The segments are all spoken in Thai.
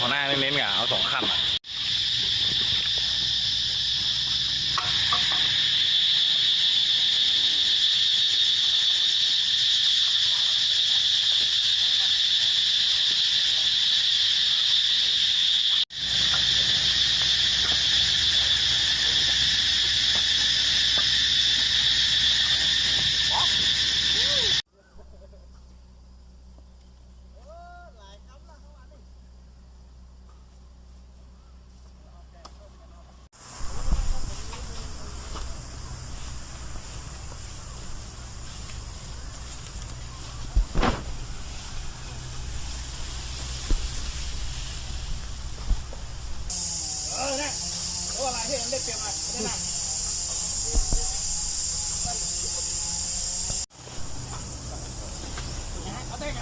หัวหน้าเน้นๆกับเอา2 ขั้นอะไรที่มันได้เปรียบมาไม่ได้เอาได้ไง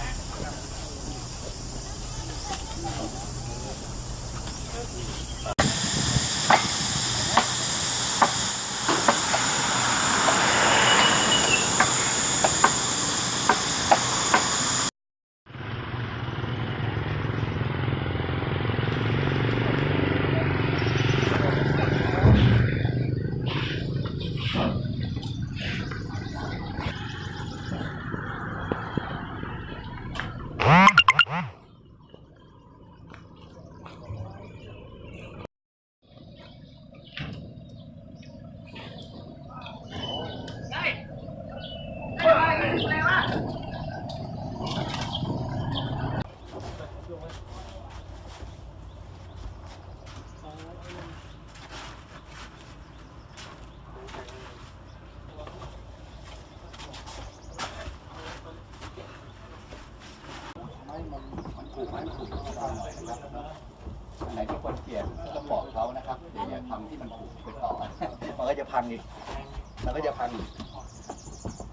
มันถูกไหมถูกต้องหน่อยนะครับอันไหนที่ควรเปลี่ยนก็บอกเขานะครับอย่าทำที่มันถูกไปต่อมันก็จะพังอีก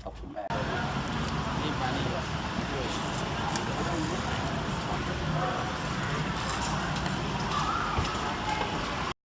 ขอบคุณแม่นี่มานี่